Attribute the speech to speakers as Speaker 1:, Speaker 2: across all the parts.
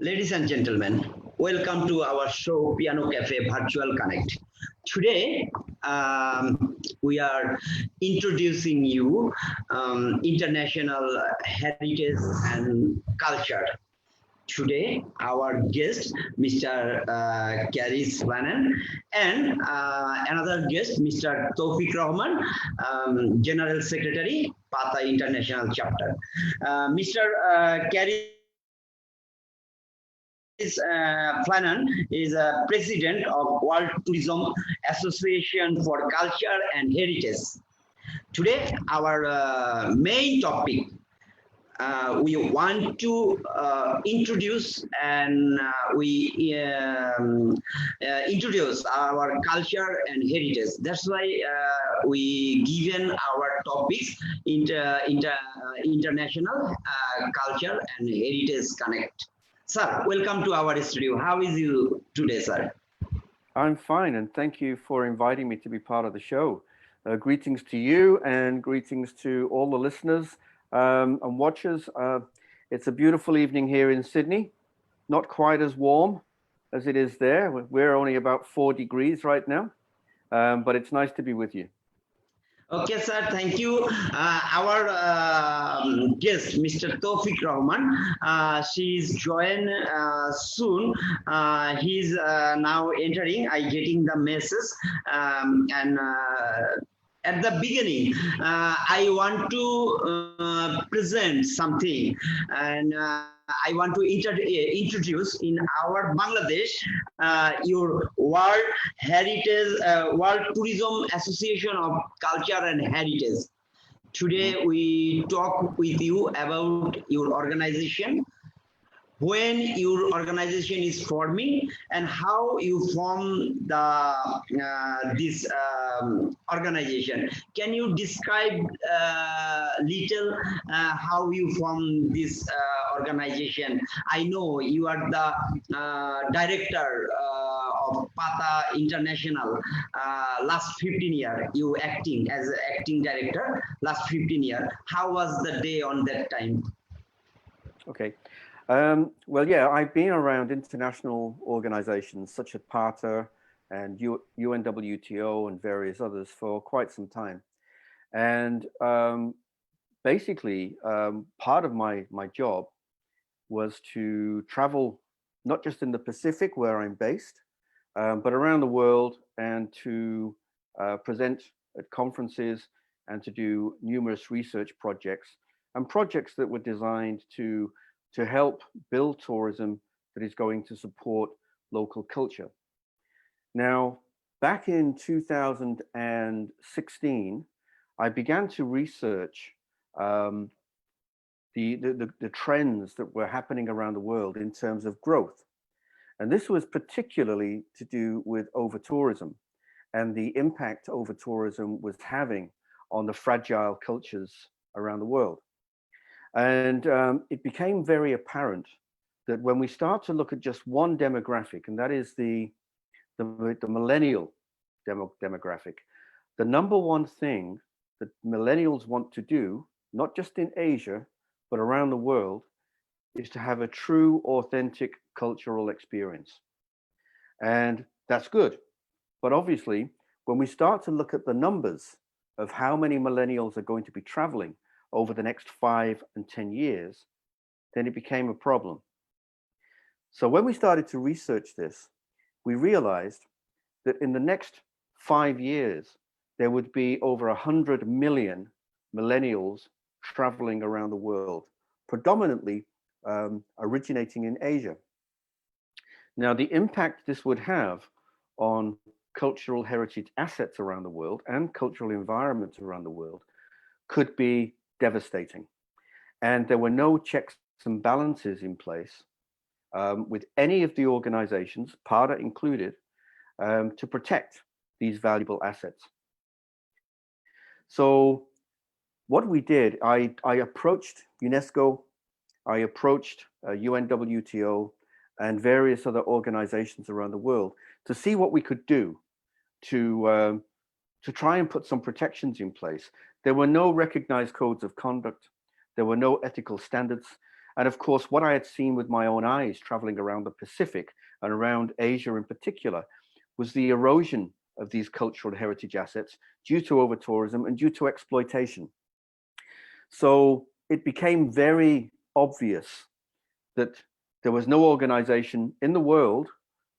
Speaker 1: Ladies and gentlemen, welcome to our show Piano Cafe Virtual Connect. Today, we are introducing you international heritage and culture. Today, our guest, Mr. Crish Flynn, and another guest, Mr. Taufiq Rahman, General Secretary, PATA International Chapter. Mr. Crish Flynn is president of World Tourism Association for Culture and Heritage. Today, our main topic, we want to introduce and introduce our culture and heritage. That's why we given our topics international culture and heritage connect. Sir, welcome to our studio. How is you today, sir?
Speaker 2: I'm fine, and thank you for inviting me to be part of the show. Greetings to you and greetings to all the listeners and watchers. It's a beautiful evening here in Sydney, not quite as warm as it is there. We're only about 4 degrees right now, but it's nice to be with you.
Speaker 1: Okay, sir, thank you. Our guest, Mr. Taufiq Rahman, she's join soon. He's now entering. I getting the message, and at the beginning, I want to present something, and I want to introduce in our Bangladesh your World Heritage, World Tourism Association of Culture and Heritage. Today we talk with you about your organization, when your organization is forming and how you form the this organization. Can you describe little how you form this organization? I know you are the director of PATA International. Last 15 years you acting as acting director last 15 years. How was the day on that time?
Speaker 2: Okay. Well, yeah, I've been around international organizations such as PATA and UNWTO and various others for quite some time. And basically, part of my job was to travel, not just in the Pacific where I'm based, but around the world, and to present at conferences and to do numerous research projects and projects that were designed to help build tourism that is going to support local culture. Now, back in 2016, I began to research the trends that were happening around the world in terms of growth. And this was particularly to do with over-tourism and the impact over-tourism was having on the fragile cultures around the world. And it became very apparent that when we start to look at just one demographic, and that is the millennial demographic, the number one thing that millennials want to do, not just in Asia, but around the world, is to have a true, authentic cultural experience. And that's good. But obviously, when we start to look at the numbers of how many millennials are going to be traveling over the next 5 and 10 years, then it became a problem. So when we started to research this, we realized that in the next 5 years, there would be over 100 million millennials traveling around the world, predominantly originating in Asia. Now, the impact this would have on cultural heritage assets around the world and cultural environments around the world could be devastating. And there were no checks and balances in place with any of the organizations, PATA included, to protect these valuable assets. So what we did, I approached UNESCO, I approached UNWTO and various other organizations around the world to see what we could do to try and put some protections in place. There were no recognized codes of conduct. There were no ethical standards. And of course, what I had seen with my own eyes traveling around the Pacific and around Asia in particular was the erosion of these cultural and heritage assets due to over-tourism and due to exploitation. So it became very obvious that there was no organization in the world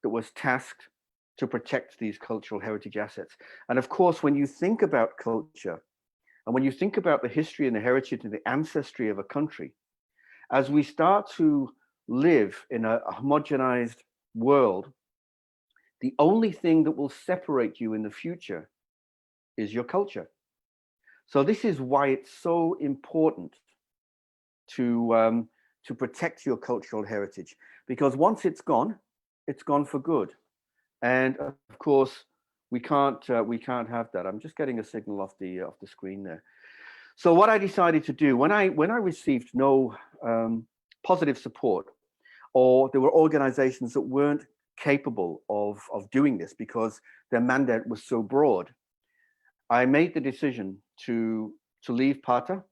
Speaker 2: that was tasked to protect these cultural heritage assets. And of course, when you think about culture, and when you think about the history and the heritage and the ancestry of a country, as we start to live in a homogenized world, the only thing that will separate you in the future is your culture. So this is why it's so important to protect your cultural heritage, because once it's gone for good. And of course, we can't have that. I'm just getting a signal off the screen there. So what I decided to do when I received no positive support, or there were organizations that weren't capable of doing this because their mandate was so broad, I made the decision to leave PATA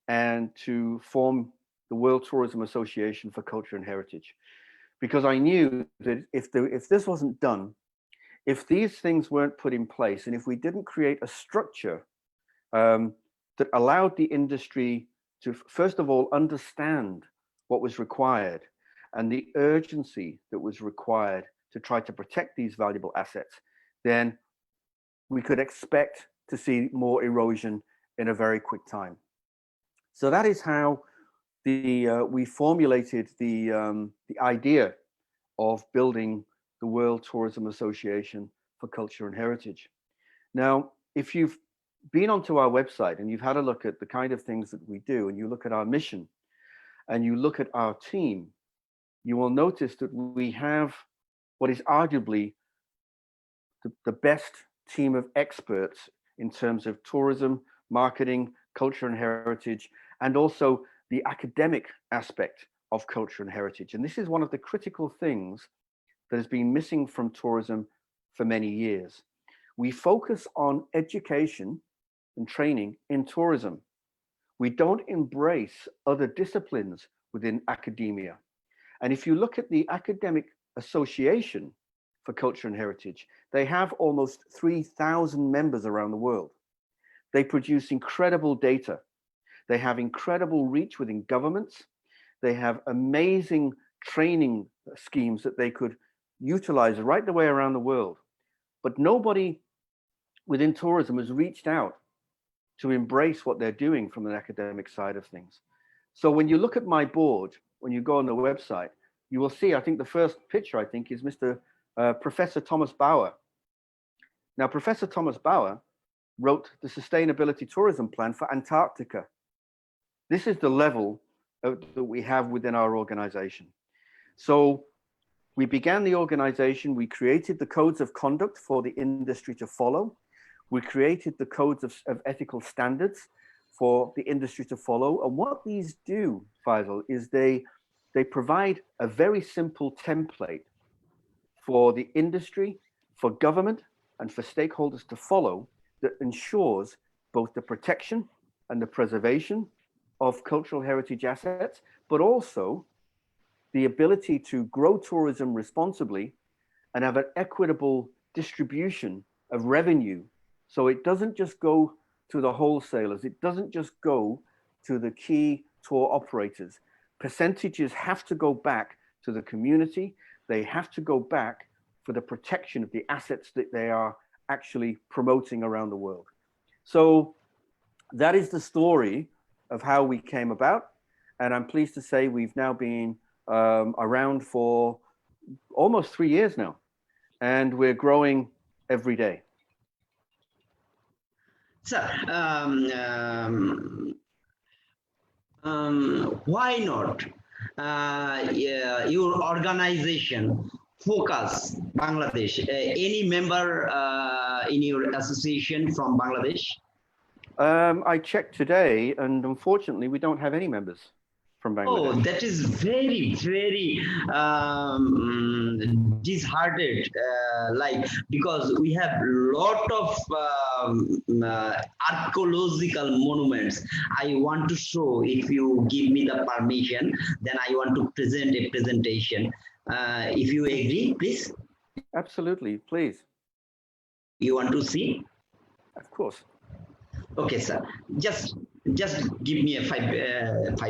Speaker 2: and to form the World Tourism Association for Culture and Heritage, because I knew that if this wasn't done, if these things weren't put in place, and if we didn't create a structure that allowed the industry to, first of all, understand what was required and the urgency that was required to try to protect these valuable assets, then we could expect to see more erosion in a very quick time. So that is how we formulated the idea of building the World Tourism Association for Culture and Heritage. Now, if you've been onto our website and you've had a look at the kind of things that we do, and you look at our mission and you look at our team, you will notice that we have what is arguably the best team of experts in terms of tourism, marketing, culture and heritage, and also the academic aspect of culture and heritage. And this is one of the critical things that has been missing from tourism for many years. We focus on education and training in tourism. We don't embrace other disciplines within academia. And if you look at the Academic Association for Culture and Heritage, they have almost 3,000 members around the world. They produce incredible data. They have incredible reach within governments. They have amazing training schemes that they could utilize right the way around the world. But nobody within tourism has reached out to embrace what they're doing from an academic side of things. So when you look at my board, when you go on the website, you will see, I think the first picture, I think, is Mr. Professor Thomas Bauer. Now, Professor Thomas Bauer wrote the Sustainability Tourism Plan for Antarctica. This is the level that we have within our organization. So we began the organization, we created the codes of conduct for the industry to follow. We created the codes of ethical standards for the industry to follow. And what these do, Faisal, is they provide a very simple template for the industry, for government, and for stakeholders to follow that ensures both the protection and the preservation of cultural heritage assets, but also the ability to grow tourism responsibly and have an equitable distribution of revenue. So it doesn't just go to the wholesalers, it doesn't just go to the key tour operators. Percentages have to go back to the community. They have to go back for the protection of the assets that they are actually promoting around the world. So that is the story of how we came about. And I'm pleased to say we've now been around for almost 3 years now, and we're growing every day.
Speaker 1: Sir, why not your organization focus Bangladesh? Any member in your association from Bangladesh?
Speaker 2: I checked today, and unfortunately, we don't have any members from
Speaker 1: Oh,
Speaker 2: Bangladesh.
Speaker 1: that is very, very disheartened life, because we have lot of archaeological monuments. I want to show, if you give me the permission, then I want to present a presentation. If you agree, please.
Speaker 2: Absolutely, please.
Speaker 1: You want to see?
Speaker 2: Of course.
Speaker 1: Okay, sir. Just give me a 5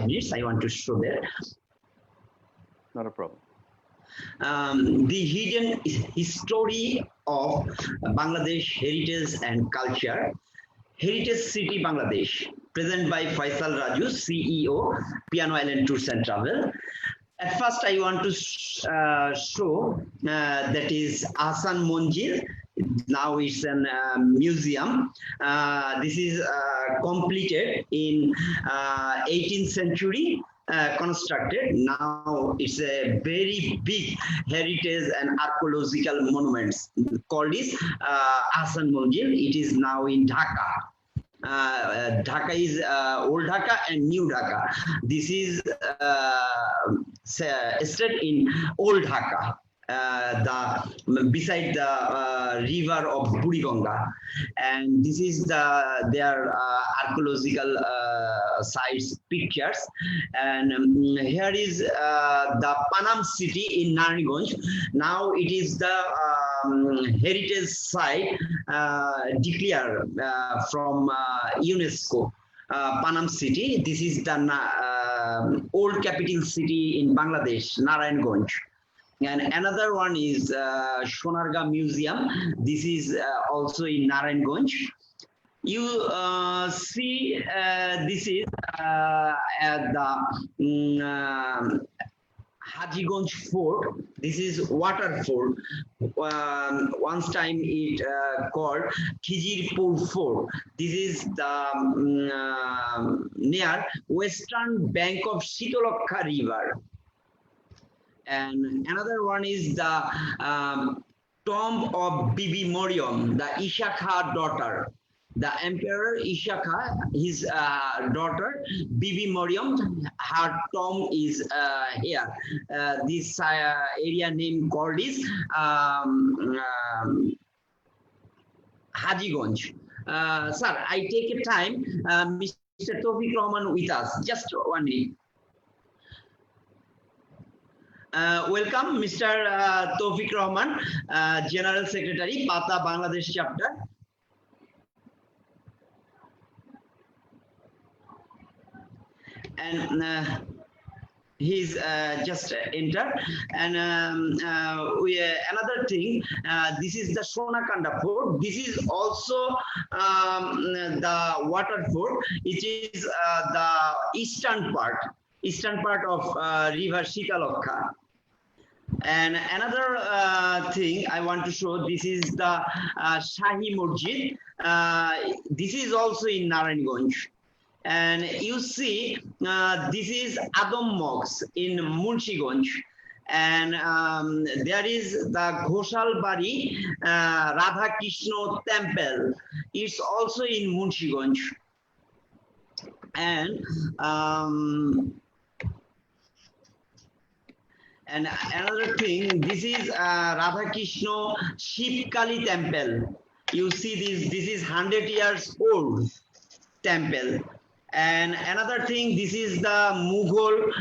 Speaker 1: minutes. I want to show that.
Speaker 2: Not a problem.
Speaker 1: The hidden history of Bangladesh heritage and culture. Heritage City Bangladesh, present by Faisal Razu, CEO, Piano Island Tours and Travel. At first, I want to show that is Ahsan Monjil. Now it's a museum. This is completed in 18th century. Constructed. Now it's a very big heritage and archaeological monuments called is Ahsan Monjil. It is now in Dhaka. Dhaka is old Dhaka and new Dhaka. This is estate in old Dhaka. Beside the river of Buriganga, and this is their archaeological sites pictures, and here is the Panam city in Narayanganj. Now it is the heritage site declared from UNESCO. Panam city. This is the old capital city in Bangladesh, Narayanganj. And another one is Sonargaon Museum. This is also in Narayanganj. You see, this is at the Hajiganj Fort. This is water fort. Once time it called Khijirpur Fort. This is the near western bank of Shitolokha River. And another one is the tomb of Bibi Mariam, the Ishakha daughter. The Emperor Ishakha, his daughter, Bibi Mariam, her tomb is here. This area name called is Hajiganj. Sir, I take a time, Mr. Taufiq Rahman with us. Just 1 minute. Welcome, Mr. Taufiq Rahman, General Secretary, Pata Bangladesh Chapter. And he's just entered. And another thing, this is the Sonakanda Fort. This is also the water fort. It is the eastern part of river Shitalokha. And another thing I want to show, this is the Shahi Masjid. This is also in Narayanganj. And you see, this is Adam Mosque in Munshiganj. And there is the Ghoshal Bari Radha Krishna Temple. It's also in Munshiganj. And another thing, this is Radha Krishna Shiv Kali Temple. You see this is 100 years old temple. And another thing, this is the Mughal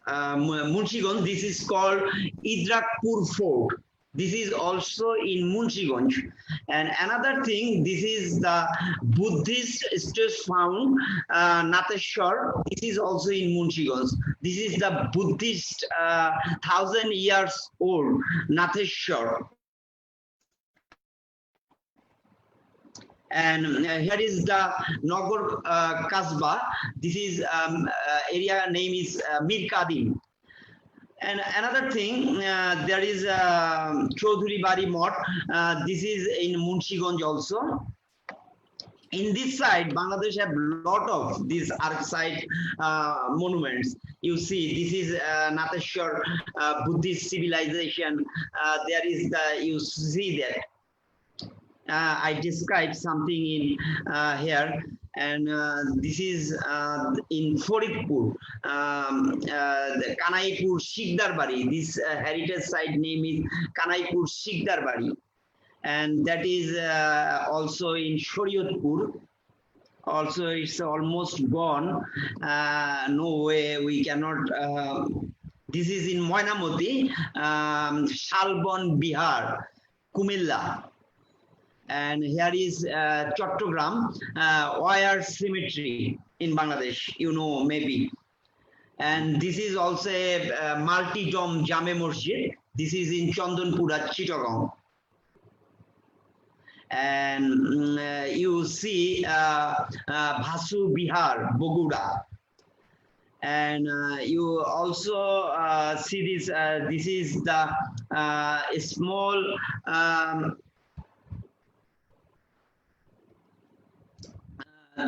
Speaker 1: Munshiganj. This is called Idrakpur Fort. This is also in Munshiganj. And another thing, this is the Buddhist statue found Nateshwar. This is also in Munshiganj. This is the Buddhist 1,000 years old Nateshwar. And here is the Nagor Kasbah. This is area name is Mir Kadim. And another thing, there is Chaudhuri Bari Mott. This is in Munshiganj also. In this side, Bangladesh have a lot of these archetype monuments. You see, this is Nateshwar Buddhist civilization. There is the, you see that. I described something in here. and this is in Faridpur, the Kanaipur Sikhdar Bari. This heritage site name is Kanaipur Sikhdar Bari, and that is also in Shariatpur. Also, it's almost gone. No way, we cannot. This is in Moinamoti, Shalbon Bihar, Kumilla. And here is Chattogram, Wire Cemetery in Bangladesh, you know, maybe. And this is also a multi-dome Jame Masjid. This is in Chandanpura, Chittagong. And you see Bhasu Bihar, Bogura. And you also see this, this is the small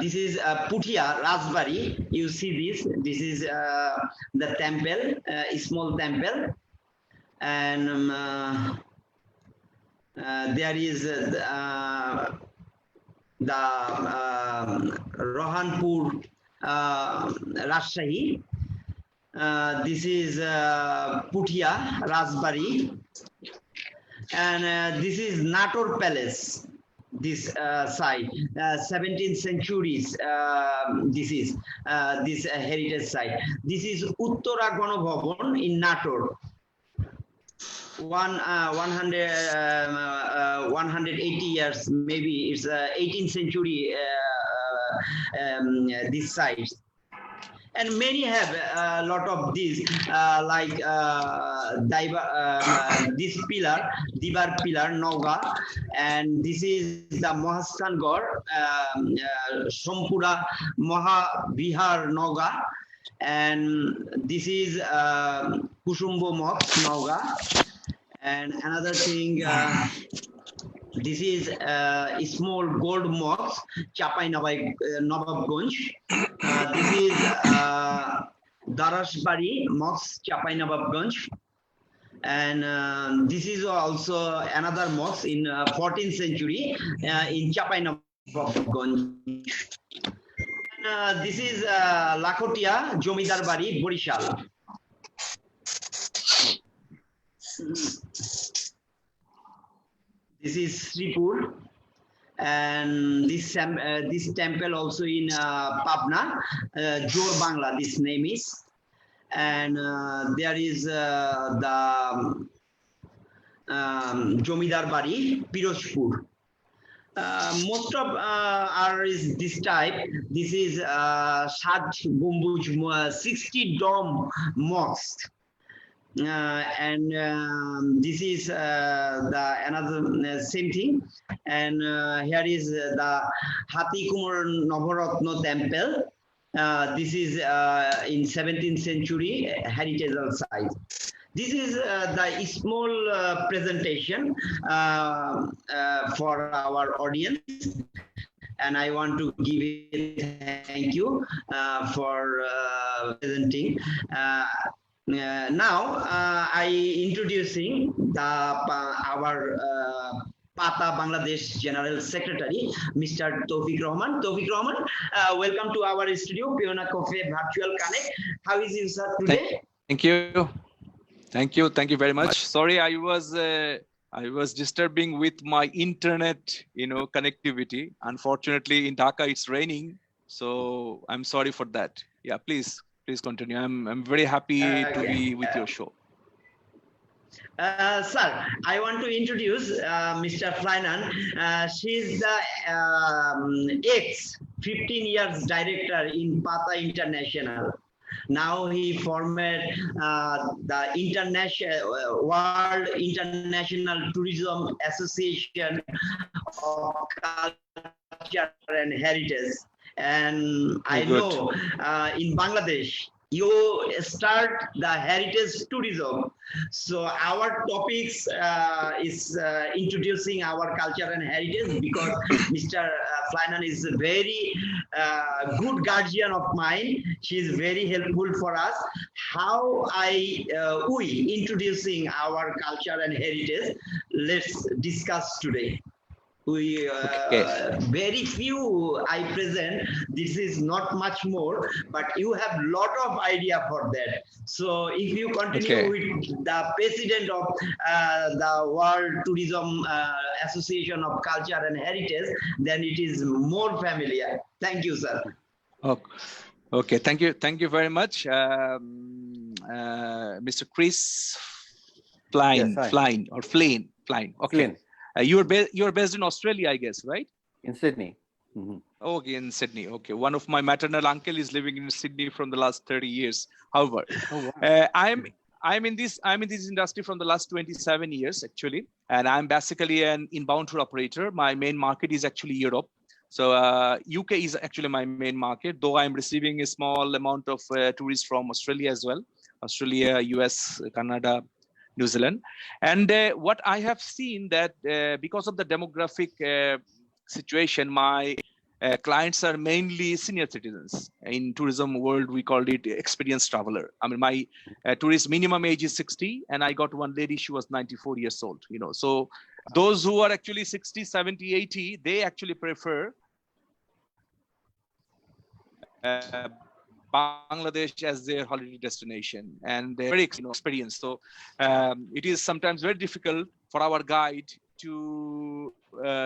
Speaker 1: this is Putia Rajbari. You see this. This is the temple, small temple, and there is the Rohanpur, Rajshahi. This is Putia Rajbari, and this is Nator Palace. This site, 17th centuries. This is this heritage site. This is Uttara Ganabhavan in Nator. 180 years, maybe it's 18th century. This site. And many have a lot of these, like this pillar, Dibar pillar, Noga, and this is the Mohastan Gor, Sompura Mahabihar Noga, and this is Kusumbo Mox Noga, and another thing. This is a small gold mosque, Chapai Nababganj. This is Darashbari Mosque, Chapai Nababganj. And this is also another mosque in 14th century in Chapai Nababganj. And this is Lakotia Jomidar Bari, Borishal. This is Sripur, and this temple also in Pabna, Jor Bangla, this name is. And there is the Jomidar Bari, Pirojpur. Most of are is this type. This is Shad Gumbuj 60 dome mosque. And this is the another same thing, and here is the Hati Kumar Navaratna temple. This is in 17th century heritage site. This is the small presentation for our audience, and I want to give it thank you for presenting. Now I introducing the our PATA Bangladesh General Secretary, Mr. Taufiq Rahman. Taufiq Rahman, welcome to our studio, Piona Cafe Virtual Connect. How is you, sir, today?
Speaker 3: Thank you. Thank you very much. Sorry, I was disturbing with my internet, connectivity. Unfortunately, in Dhaka it's raining, so I'm sorry for that. Yeah, please continue. I'm very happy to be with your show.
Speaker 1: Sir, I want to introduce Mr. Flynn. She's the ex-15 years director in PATA International. Now he formed the World International Tourism Association of Culture and Heritage. And I know in Bangladesh, you start the heritage tourism. So our topics is introducing our culture and heritage, because Mr. Flynn is a very good guardian of mine. She is very helpful for us. How we introducing our culture and heritage? Let's discuss today. We
Speaker 3: Okay.
Speaker 1: very few I present. This is not much more, but you have lot of idea for that. So if you continue
Speaker 3: Okay.
Speaker 1: with the president of the World Tourism Association of Culture and Heritage, then it is more familiar. Thank you, sir.
Speaker 3: Oh, okay. Thank you very much, Mr. Chris
Speaker 2: Yes, hi.
Speaker 3: Flynn. Okay.
Speaker 2: Flynn.
Speaker 3: You're based in Australia, I guess, right?
Speaker 2: In Sydney. Mm-hmm.
Speaker 3: Okay, in Sydney. Okay, one of my maternal uncle is living in Sydney from the last 30 years. However,
Speaker 2: Oh, wow.
Speaker 3: I'm in this industry from the last 27 years actually, and I'm basically an inbound tour operator. My main market is actually Europe. So UK is actually my main market, though I'm receiving a small amount of tourists from Australia as well. Australia, US, Canada, New Zealand. And what I have seen that because of the demographic situation, my clients are mainly senior citizens. In tourism world, we called it experienced traveler. I mean, my tourist minimum age is 60, and I got one lady, she was 94 years old, you know. So those who are actually 60, 70, 80, they actually prefer Bangladesh as their holiday destination, and they're very experienced. So it is sometimes very difficult for our guide to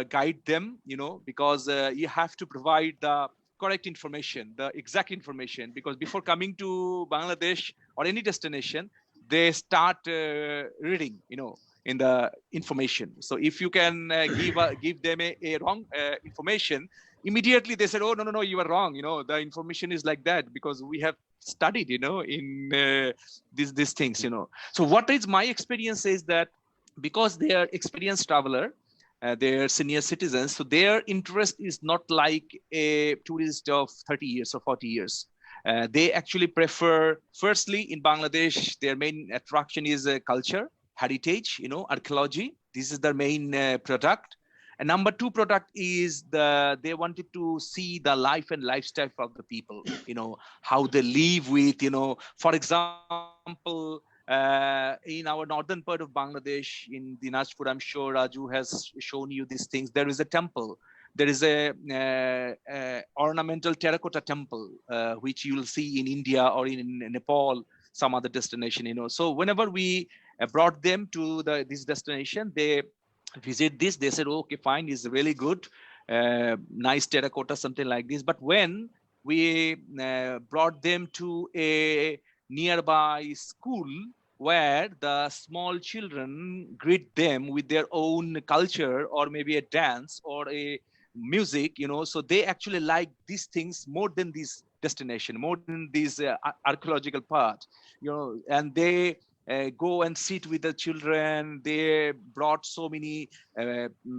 Speaker 3: guide them, you know, because you have to provide the correct information, the exact information, because before coming to Bangladesh or any destination, they start reading, you know, in the information. So if you can give them a wrong information, immediately they said, oh, no, you are wrong. You know, the information is like that because we have studied, you know, in these things, you know. So what is my experience is that because they are experienced traveler, they're senior citizens, so their interest is not like a tourist of 30 years or 40 years. They actually prefer, firstly, in Bangladesh, their main attraction is culture, heritage, you know, archaeology. This is their main product. And number two product is they wanted to see the life and lifestyle of the people, you know, how they live with, you know, for example, in our northern part of Bangladesh, in Dinajpur, I'm sure Raju has shown you these things. There is a temple. There is a ornamental terracotta temple, which you'll see in India or in Nepal, some other destination, you know. So whenever we brought them to this destination, they visit this. They said, okay, fine, it's really good, nice terracotta, something like this. But when we brought them to a nearby school where the small children greet them with their own culture or maybe a dance or a music, you know, so they actually like these things more than this destination, more than this archaeological part, you know, and they go and sit with the children. They brought so many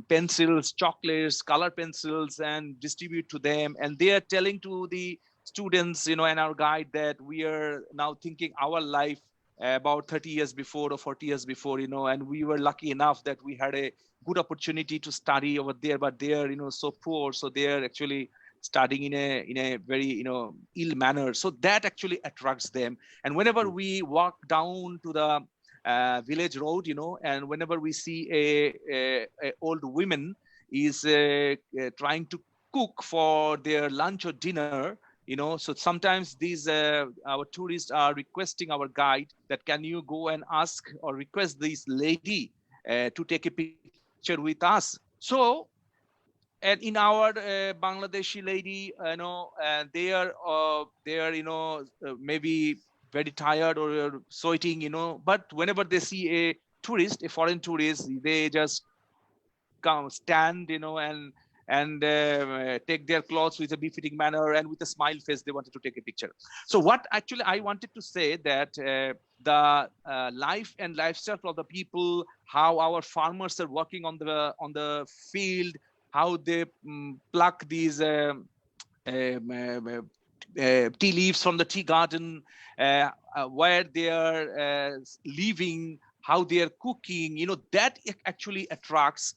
Speaker 3: pencils, chocolates, color pencils, and distribute to them. And they are telling to the students, you know, and our guide that we are now thinking our life about 30 years before or 40 years before, you know, and we were lucky enough that we had a good opportunity to study over there, but they are, you know, so poor. So they are actually studying in a very, you know, ill manner. So that actually attracts them. And whenever we walk down to the village road, you know, and whenever we see a old woman is trying to cook for their lunch or dinner, you know, so sometimes these our tourists are requesting our guide that can you go and ask or request this lady to take a picture with us. So, and in our Bangladeshi lady, you know, they are, you know, maybe very tired or sweating, you know, but whenever they see a tourist, a foreign tourist, they just come, stand, you know, and take their clothes with a befitting manner and with a smile face, they wanted to take a picture. So what actually I wanted to say that the life and lifestyle of the people, how our farmers are working on the field, how they pluck these tea leaves from the tea garden, where they are living, how they are cooking, you know, that actually attracts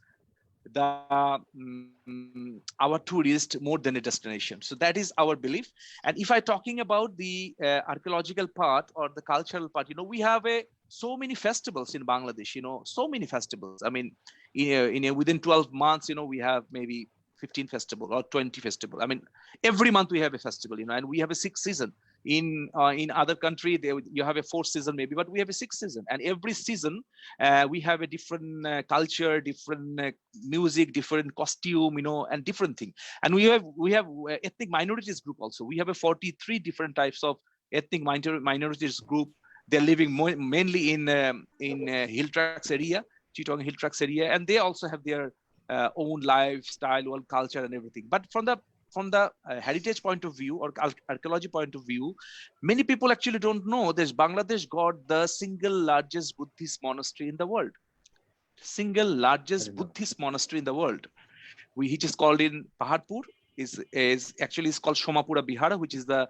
Speaker 3: our tourist more than a destination. So that is our belief. And if I'm talking about the archaeological part or the cultural part, you know, we have so many festivals in Bangladesh, you know, so many festivals. I mean, within 12 months, we have maybe 15 festival or 20 festival. I mean, every month we have a festival, and we have a 6th season. In other country, you have a 4th season maybe, but we have a 6th season, and every season we have a different culture, different music, different costume, and different thing. And we have ethnic minorities group also. We have a 43 different types of ethnic minorities group. They're living mainly in hill tracts area, Chittagong hill tracts area, and they also have their own lifestyle, own culture, and everything. But from the heritage point of view or archaeology point of view, many people actually don't know that Bangladesh got the single largest Buddhist monastery in the world. Single largest Buddhist monastery in the world, which is called in Paharpur, is called Somapura Bihara, which is the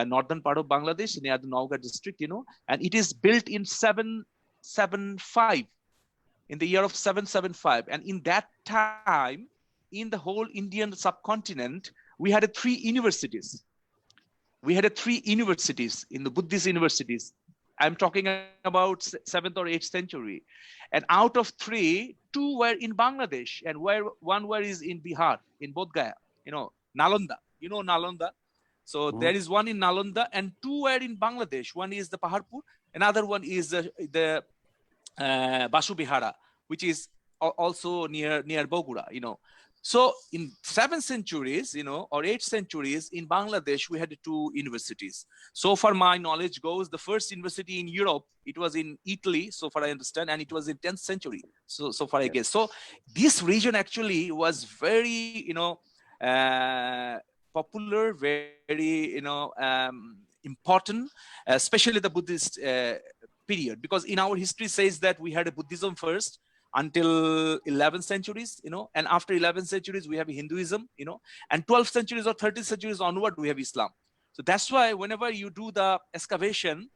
Speaker 3: northern part of Bangladesh near the Naugat district, and it is built in 775. In the year of 775, and in that time, in the whole Indian subcontinent, we had 3 universities. We had 3 universities in the Buddhist universities. I'm talking about 7th or 8th century, and out of 3, 2 were in Bangladesh, and one is in Bihar, in Bodh Gaya, Nalanda. Nalanda. So there is one in Nalanda, and 2 were in Bangladesh. One is the Paharpur, another one is the Basu Bihara, which is also near Bogura, So in 7th centuries, or 8th centuries in Bangladesh, we had 2 universities. So far my knowledge goes, the first university in Europe, it was in Italy, so far I understand, and it was in 10th century. So far I guess. So this region actually was very, popular, very, important, especially the Buddhist period, because in our history says that we had a Buddhism first until 11th centuries, and after 11th centuries we have Hinduism, and 12th centuries or 13th centuries onward we have Islam. So that's why whenever you do the excavation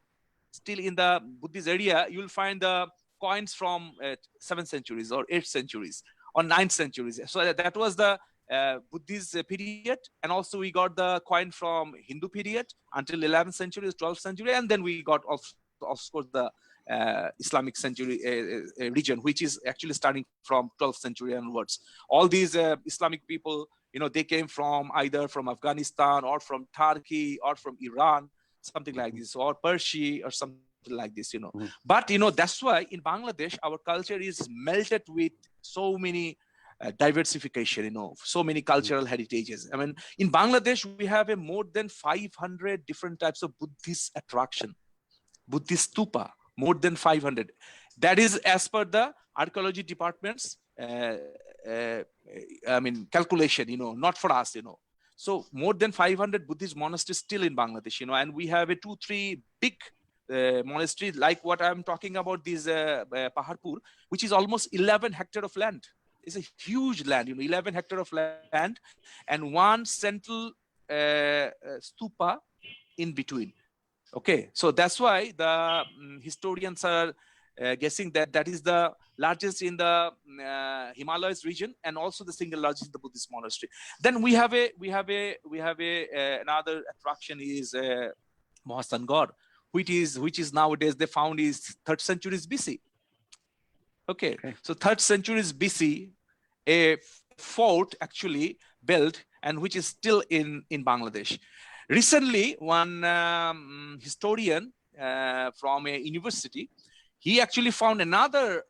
Speaker 3: still in the Buddhist area, you'll find the coins from 7th centuries or 8th centuries or 9th centuries. So that was the Buddhist period, and also we got the coin from Hindu period until 11th century, 12th century, and then we got of course the Islamic century region, which is actually starting from 12th century onwards. All these Islamic people, they came from either from Afghanistan or from Turkey or from Iran, something like this, or Persia or something like this, But, that's why in Bangladesh, our culture is melted with so many diversification, so many cultural heritages. I mean, in Bangladesh, we have a more than 500 different types of Buddhist attraction, Buddhist stupa, more than 500. That is as per the archaeology department's, calculation, not for us, So more than 500 Buddhist monasteries still in Bangladesh, and we have 2-3 big monasteries like what I'm talking about, this Paharpur, which is almost 11 hectares of land. It's a huge land, 11 hectares of land, and one central stupa in between. Okay, so that's why the historians are guessing that is the largest in the Himalayas region, and also the single largest in the Buddhist monastery. Then we have another attraction is Mahasangad, which is nowadays they found is 3rd century BC. Okay, so 3rd century BC, a fort actually built, and which is still in Bangladesh. Recently, one historian from a university, he actually found another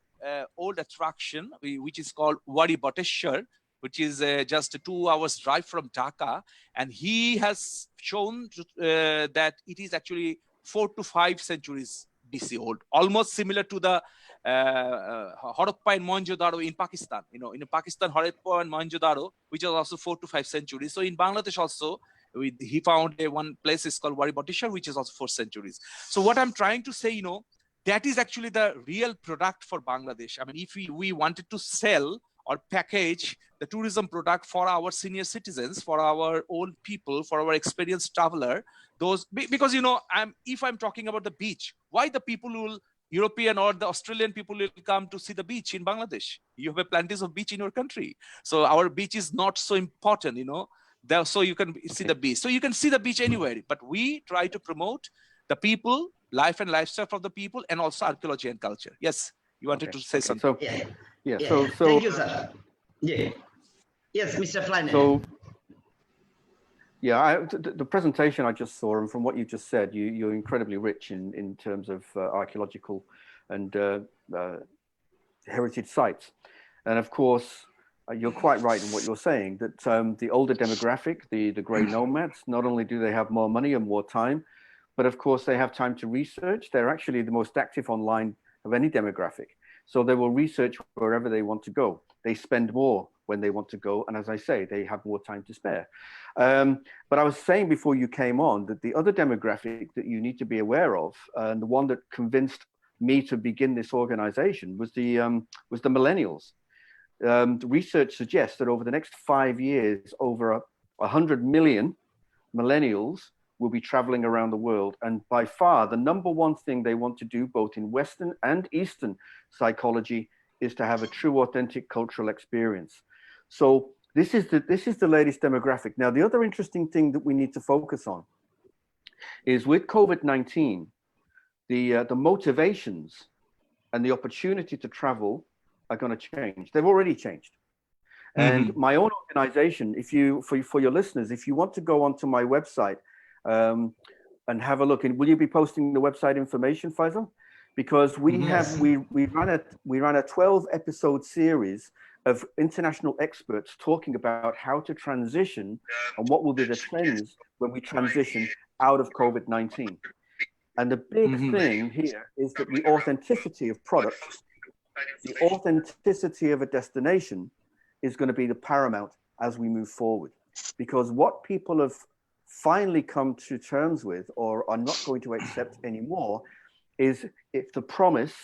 Speaker 3: old attraction, which is called Wari Boteshwar, which is just 2 hours drive from Dhaka. And he has shown that it is actually 4 to 5 centuries BC old, almost similar to the Harappa and Mohenjo-daro in Pakistan. In Pakistan, Harappa and Mohenjo-daro, which is also 4 to 5 centuries. So in Bangladesh also, he found one place is called Wari Boteshwar, which is also 4 centuries. So what I'm trying to say, that is actually the real product for Bangladesh. I mean, if we wanted to sell or package the tourism product for our senior citizens, for our old people, for our experienced traveler, because if I'm talking about the beach, why the people will, European or the Australian people will come to see the beach in Bangladesh? You have plenty of beach in your country. So our beach is not so important, so you can see the beach. So you can see the beach anywhere, but we try to promote the people, life and lifestyle of the people, and also archaeology and culture. Yes, you wanted to say something.
Speaker 2: So Yeah.
Speaker 1: Yeah,
Speaker 2: So
Speaker 1: thank you, sir. Yeah. Yes, Mr. Flynn.
Speaker 2: so yeah, the presentation I just saw, and from what you just said, you're incredibly rich in terms of archaeological and heritage sites. And of course, you're quite right in what you're saying, that the older demographic, the grey nomads, not only do they have more money and more time, but of course they have time to research. They're actually the most active online of any demographic. So they will research wherever they want to go. They spend more when they want to go. And as I say, they have more time to spare. But I was saying before you came on that the other demographic that you need to be aware of, and the one that convinced me to begin this organization, was the millennials. The research suggests that over the next 5 years, over 100 million millennials will be traveling around the world. And by far, the number one thing they want to do, both in Western and Eastern psychology, is to have a true, authentic cultural experience. So this is the latest demographic. Now, the other interesting thing that we need to focus on is with COVID-19, the motivations and the opportunity to travel are going to change. They've already changed. And my own organization, for your listeners, if you want to go onto my website and have a look, and will you be posting the website information, Faisal? Because we ran a 12 episode series of international experts talking about how to transition and what will be the trends when we transition out of COVID-19. And the big thing here is that the authenticity of products, the authenticity of a destination is going to be the paramount as we move forward. Because what people have finally come to terms with or are not going to accept anymore is if the promise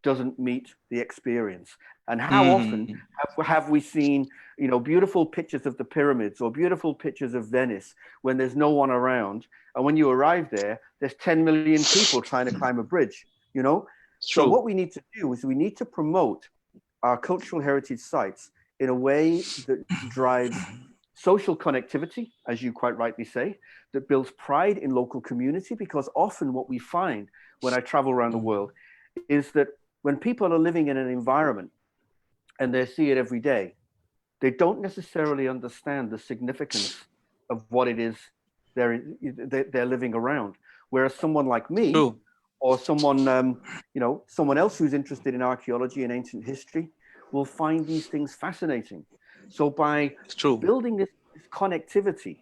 Speaker 2: doesn't meet the experience. And how often have we seen, beautiful pictures of the pyramids or beautiful pictures of Venice when there's no one around, and when you arrive there, there's 10 million people trying to climb a bridge, So what we need to do is we need to promote our cultural heritage sites in a way that drives social connectivity, as you quite rightly say, that builds pride in local community, because often what we find when I travel around the world is that when people are living in an environment and they see it every day, they don't necessarily understand the significance of what it is they're living around. Whereas someone like me, or someone someone else who's interested in archaeology and ancient history, will find these things fascinating. So by building this connectivity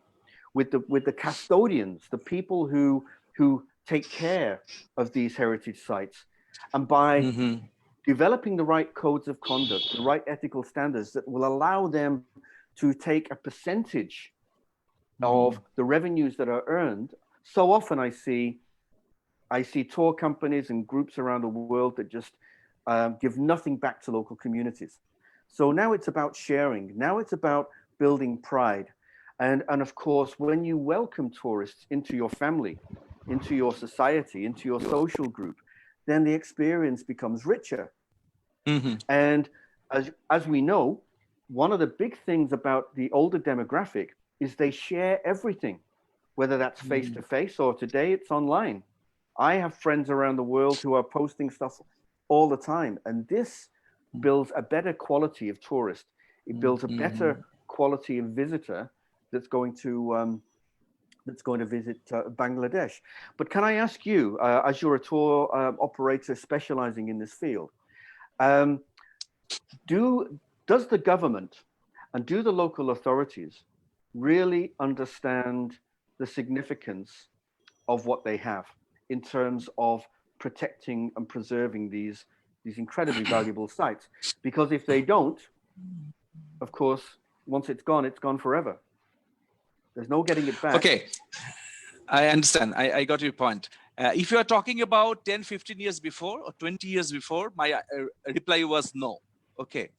Speaker 2: with the custodians, the people who take care of these heritage sites, and by developing the right codes of conduct, the right ethical standards that will allow them to take a percentage of the revenues that are earned. So often I see tour companies and groups around the world that just give nothing back to local communities. So now it's about sharing. Now it's about building pride. And of course, when you welcome tourists into your family, into your society, into your social group, then the experience becomes richer. And as we know, one of the big things about the older demographic is they share everything, whether that's face-to-face or today it's online. I have friends around the world who are posting stuff all the time, and this builds a better quality of tourist. It builds a better quality of visitor that's going to visit Bangladesh. But can I ask you, as you're a tour operator specializing in this field, does the government and do the local authorities really understand the significance of what they have in terms of protecting and preserving these incredibly valuable sites? Because if they don't, of course, once it's gone forever. There's no getting it back.
Speaker 3: Okay, I understand. I got your point. If you are talking about 10, 15 years before or 20 years before, my reply was no. Okay.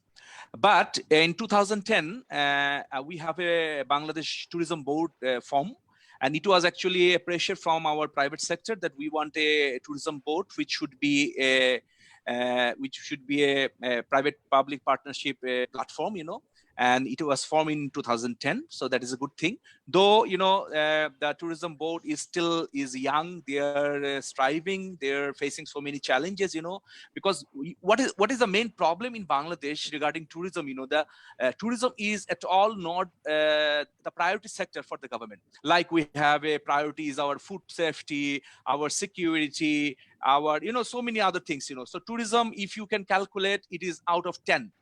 Speaker 3: But in 2010, we have a Bangladesh Tourism Board form, and it was actually a pressure from our private sector that we want a tourism board which should be a private-public partnership platform, and it was formed in 2010. So that is a good thing. Though, the tourism board is young, they are striving, they're facing so many challenges, because what is the main problem in Bangladesh regarding tourism? The tourism is at all not the priority sector for the government. Like we have a priority is our food safety, our security, our, so many other things, So tourism, if you can calculate, it is out of 10.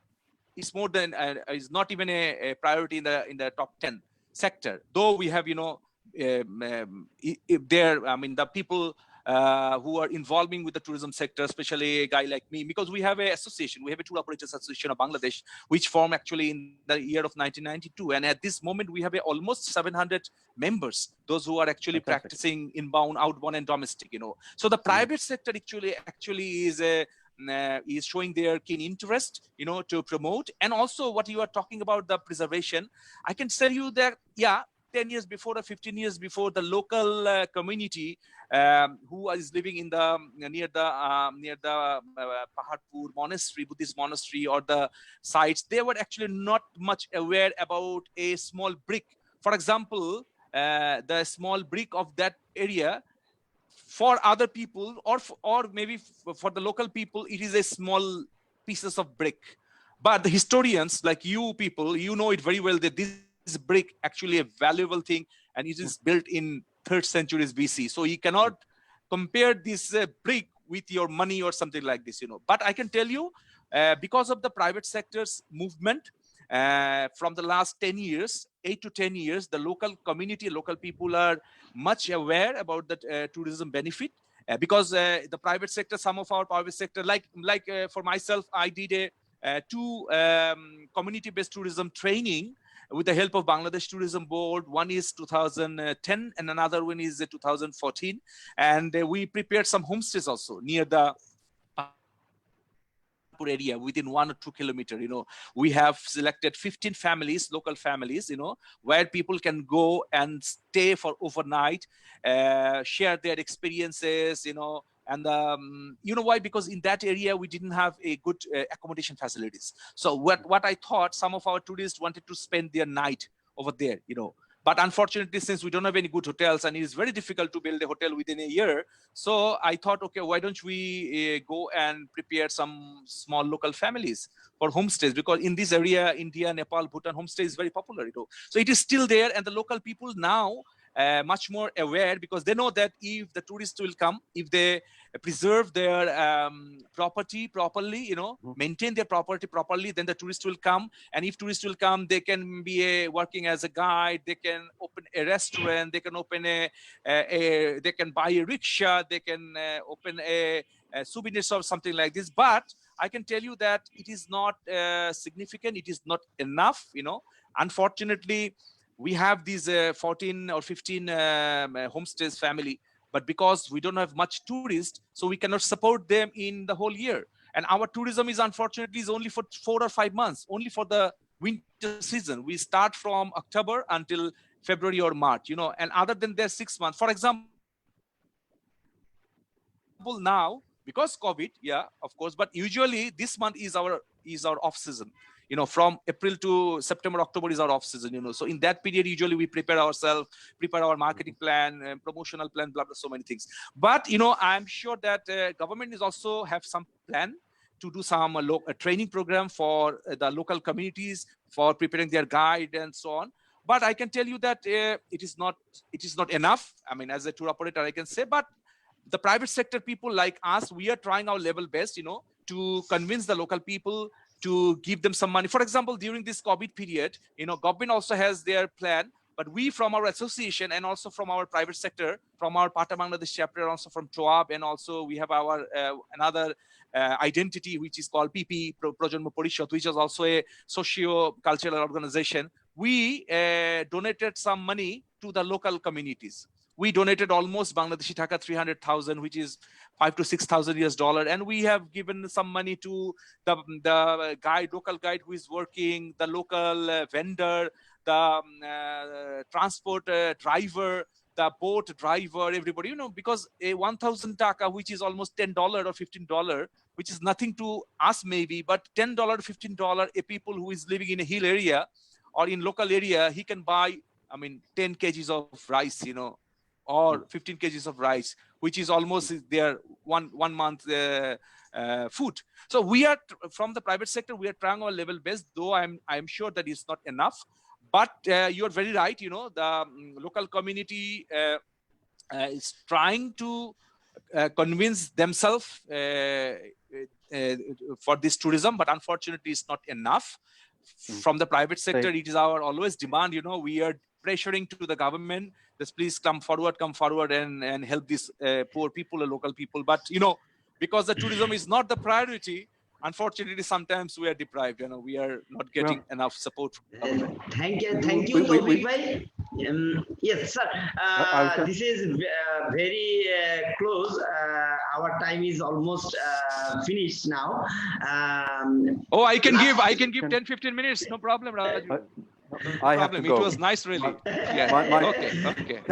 Speaker 3: It's more than, is not even a priority in the top 10 sector. Though we have, the people who are involving with the tourism sector, especially a guy like me, because we have a association, we have a Tour Operators Association of Bangladesh, which formed actually in the year of 1992. And at this moment, we have almost 700 members, those who are actually practicing inbound, outbound, and domestic, So the private sector actually is showing their keen interest, to promote. And also what you are talking about, the preservation, I can tell you that, 10 years before or 15 years before, the local community who is living in the near the Paharpur monastery, Buddhist monastery, or the sites, they were actually not much aware about a small brick. For example, the small brick of that area, for other people, or maybe for the local people, it is a small pieces of brick. But the historians, like you people, it very well that this brick actually a valuable thing, and it is built in 3rd centuries BC. So you cannot compare this brick with your money or something like this, But I can tell you, because of the private sector's movement, from the last 10 years, 8 to 10 years, the local community, local people are much aware about the tourism benefit, because the private sector, some of our private sector, like for myself, I did a 2 community-based tourism training with the help of Bangladesh Tourism Board. One is 2010 and another one is 2014. And we prepared some homestays also near the area within 1 or 2 kilometers. We have selected 15 families, local families, where people can go and stay for overnight, share their experiences, and why? Because in that area we didn't have a good accommodation facilities. So what I thought, some of our tourists wanted to spend their night over there, But unfortunately, since we don't have any good hotels, and it is very difficult to build a hotel within a year, so I thought, okay, why don't we go and prepare some small local families for homestays? Because in this area, India, Nepal, Bhutan, homestay is very popular. So it is still there, and the local people now much more aware, because they know that if the tourists will come, if they preserve their property properly, maintain their property properly, then the tourists will come. And if tourists will come, they can be working as a guide, they can open a restaurant, they can open they can buy a rickshaw, they can open a souvenir shop, something like this. But I can tell you that it is not significant, it is not enough, Unfortunately, we have these 14 or 15 homestays family, but because we don't have much tourists, so we cannot support them in the whole year. And our tourism is unfortunately is only for 4 or 5 months, only for the winter season. We start from October until February or March, and other than that 6 months. For example, now, because COVID, of course, but usually this month is our off season. From April to September, October is our off season, So in that period, usually we prepare ourselves, prepare our marketing plan, promotional plan, blah, blah, so many things. But, I'm sure that government is also have some plan to do some training program for the local communities for preparing their guide and so on. But I can tell you that it is not enough. I mean, as a tour operator, I can say, but the private sector people like us, we are trying our level best, to convince the local people to give them some money. For example, during this COVID period, government also has their plan, but we from our association and also from our private sector, from our Pata Bangladesh chapter, also from TOAB, and also we have our another identity, which is called PP, Projanmo Porishad, which is also a socio-cultural organization. We donated some money to the local communities. We donated almost Bangladeshi Taka 300,000, which is $5,000 to $6,000 US, and we have given some money to the local guide who is working, the local vendor, the transport driver, the boat driver, everybody, you know, because a 1,000 taka, which is almost $10 or $15, which is nothing to us maybe, but $10, $15, a people who is living in a hill area or in local area, he can buy, I mean, 10 kgs of rice, you know, or 15 kgs of rice, which is almost their one month food. So we are, from the private sector, we are trying our level best, though I'm sure that it's not enough. But you're very right, you know, the local community is trying to convince themselves for this tourism, but unfortunately it's not enough. From the private sector, it is our always demand, you know, we are pressuring to the government, just please come forward and help these poor people or local people. But, you know, because the tourism is not the priority, unfortunately, sometimes we are deprived, you know, we are not getting enough support from government.
Speaker 1: Thank you, Taufiq bhai. Yes, sir. This is very close. Our time is almost finished now.
Speaker 3: Oh, I can give 10-15 minutes, no problem, Raju.
Speaker 2: I have to go.
Speaker 3: It was nice, really. Yeah. Okay.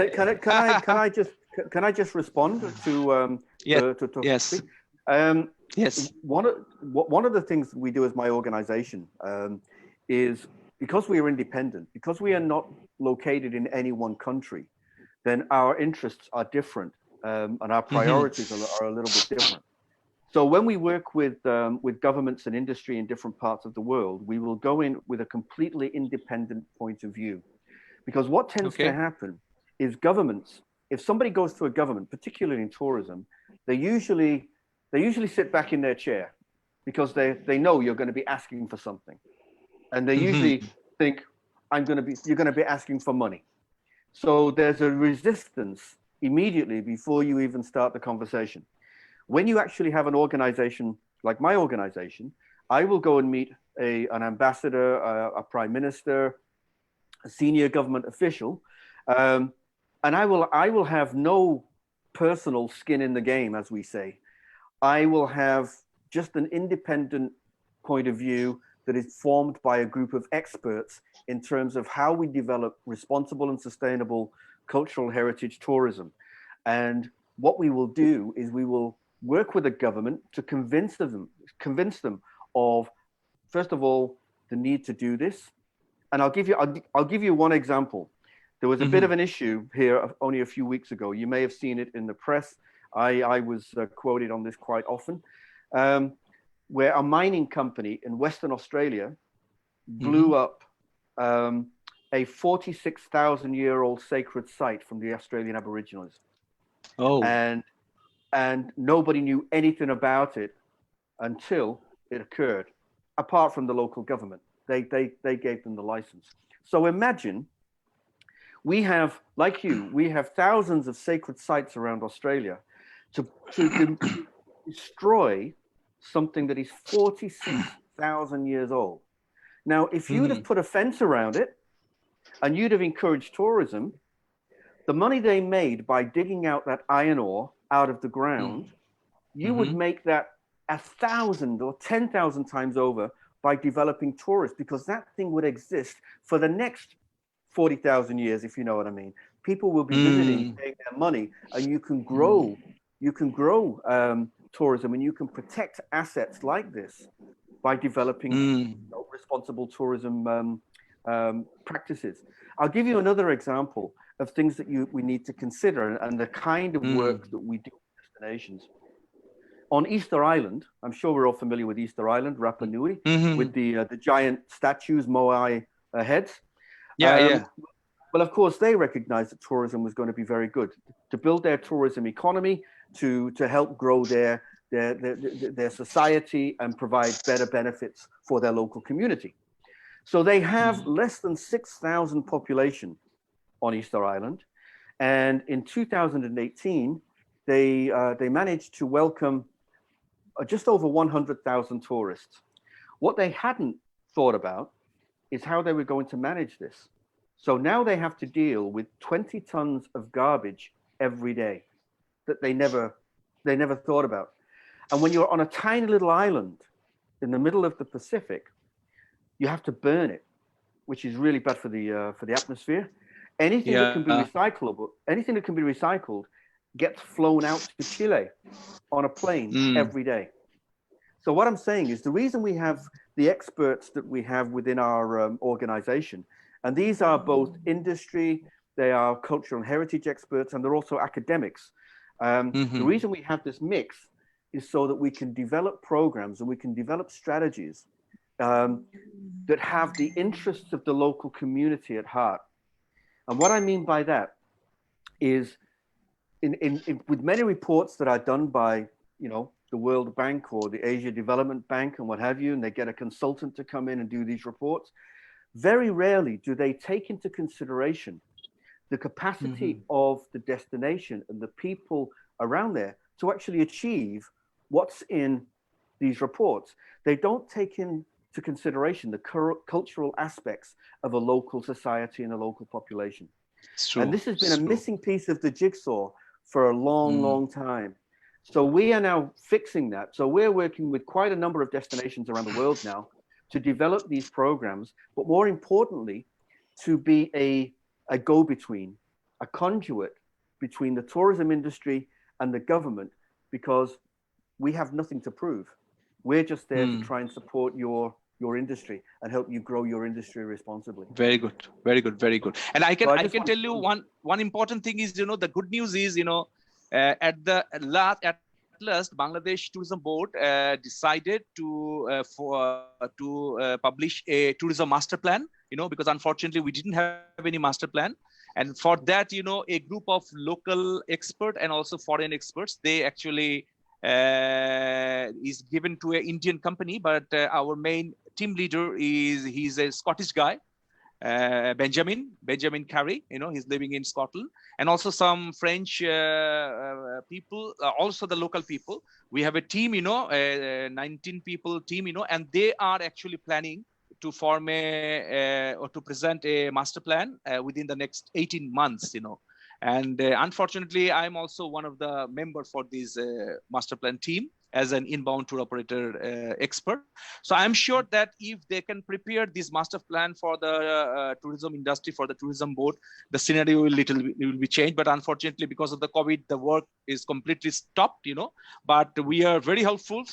Speaker 2: Can I just respond to
Speaker 3: Yes. Yes.
Speaker 2: One of the things we do as my organization is, because we are independent, because we are not located in any one country, then our interests are different, and our priorities are a little bit different. So when we work with governments and industry in different parts of the world, we will go in with a completely independent point of view, because what tends to happen is governments, if somebody goes to a government, particularly in tourism, they usually sit back in their chair because they know you're going to be asking for something, and they usually think you're going to be asking for money. So there's a resistance immediately before you even start the conversation. When you actually have an organization like my organization, I will go and meet an ambassador, a prime minister, a senior government official, and I will have no personal skin in the game, as we say. I will have just an independent point of view that is formed by a group of experts in terms of how we develop responsible and sustainable cultural heritage tourism. And what we will do is we will work with the government to convince them of, first of all, the need to do this. And I'll give you one example. There was a bit of an issue here only a few weeks ago. You may have seen it in the press. I was quoted on this quite often, where a mining company in Western Australia blew up a 46,000-year-old sacred site from the Australian Aboriginals. Oh. And nobody knew anything about it until it occurred, apart from the local government. They gave them the license. So imagine, we have, like you, we have thousands of sacred sites around Australia to destroy something that is 46,000 years old. Now, if you'd have put a fence around it and you'd have encouraged tourism, the money they made by digging out that iron ore out of the ground, you would make that 1,000 or 10,000 times over by developing tourists, because that thing would exist for the next 40,000 years, if you know what I mean. People will be visiting, paying their money, and you can grow tourism, and you can protect assets like this by developing responsible tourism practices. I'll give you another example of things that we need to consider, and the kind of work that we do with destinations. On Easter Island, I'm sure we're all familiar with Easter Island, Rapa Nui, with the giant statues, moai heads. Well, of course, they recognized that tourism was going to be very good to build their tourism economy, to help grow their society and provide better benefits for their local community. So they have less than 6,000 population on Easter Island, and in 2018, they managed to welcome just over 100,000 tourists. What they hadn't thought about is how they were going to manage this. So now they have to deal with 20 tons of garbage every day that they never thought about. And when you're on a tiny little island in the middle of the Pacific, you have to burn it, which is really bad for the atmosphere. Anything that can be
Speaker 3: Yeah.
Speaker 2: recyclable, anything that can be recycled gets flown out to Chile on a plane every day. So what I'm saying is the reason we have the experts that we have within our organization, and these are both industry, they are cultural and heritage experts, and they're also academics. The reason we have this mix is so that we can develop programs and we can develop strategies that have the interests of the local community at heart. And what I mean by that is with many reports that are done by, you know, the World Bank or the Asia Development Bank and what have you, and they get a consultant to come in and do these reports, very rarely do they take into consideration the capacity of the destination and the people around there to actually achieve what's in these reports. They don't take into consideration the cultural aspects of a local society and a local population. And this has been a missing piece of the jigsaw for a long, long time. So we are now fixing that. So we're working with quite a number of destinations around the world now to develop these programs, but more importantly, to be a go-between, a conduit between the tourism industry and the government, because we have nothing to prove. We're just there to try and support your industry and help you grow your industry responsibly.
Speaker 3: Very good, very good, very good. And I can tell you one important thing is, you know, the good news is, you know, at last, Bangladesh Tourism Board decided to publish a tourism master plan, you know, because unfortunately we didn't have any master plan. And for that, you know, a group of local experts and also foreign experts, they actually is given to an Indian company, but our main team leader he's a Scottish guy, Benjamin Carey, you know, he's living in Scotland, and also some French people, also the local people. We have a team, you know, a 19 people team, you know, and they are actually planning to form or to present a master plan within the next 18 months, you know. And unfortunately, I'm also one of the members for this master plan team as an inbound tour operator expert. So I'm sure that if they can prepare this master plan for the tourism industry, for the tourism board, the scenario will be changed. But unfortunately, because of the COVID, the work is completely stopped, you know. But we are very helpful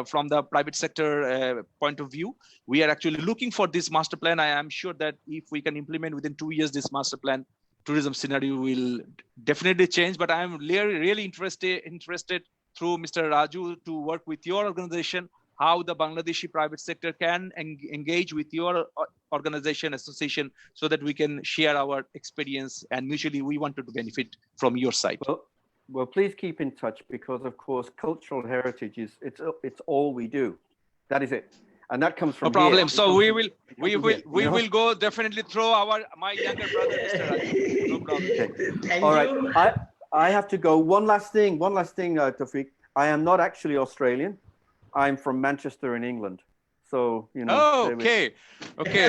Speaker 3: from the private sector point of view. We are actually looking for this master plan. I am sure that if we can implement within 2 years this master plan, tourism scenario will definitely change. But I'm really interested through Mr. Raju to work with your organization, how the Bangladeshi private sector can engage with your organization, association, so that we can share our experience, and mutually we wanted to benefit from your side.
Speaker 2: Well, please keep in touch, because of course cultural heritage is it's all we do. That is it. And that comes from
Speaker 3: no problem.
Speaker 2: Here.
Speaker 3: So we will go definitely through my younger brother, Mr. Raju. No problem.
Speaker 2: Okay. All right. I have to go. One last thing, Taufiq. I am not actually Australian. I'm from Manchester in England. So, you know.
Speaker 3: Oh, okay.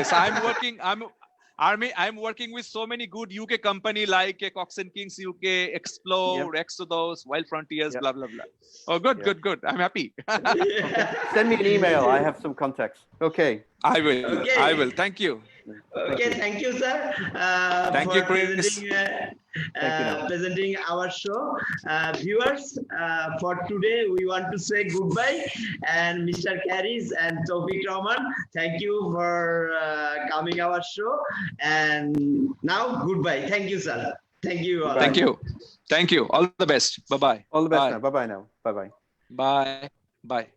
Speaker 3: So I'm working with so many good UK company like Cox and Kings UK, Explore, Exodus, Wild Frontiers, blah, blah, blah. Oh, good. I'm happy.
Speaker 2: Okay. Send me an email. I have some contacts. Okay.
Speaker 3: I will. Thank you.
Speaker 1: Okay, thank you, sir.
Speaker 3: Thank you, Chris.
Speaker 1: Presenting our show. Viewers, for today, we want to say goodbye. And Mr. Karis and Taufiq Rahman, thank you for coming our show. And now, goodbye. Thank you, sir. Thank you.
Speaker 3: Thank you. All the best. Bye-bye.
Speaker 2: All the best now. Bye-bye now. Bye-bye.
Speaker 3: Bye. Bye.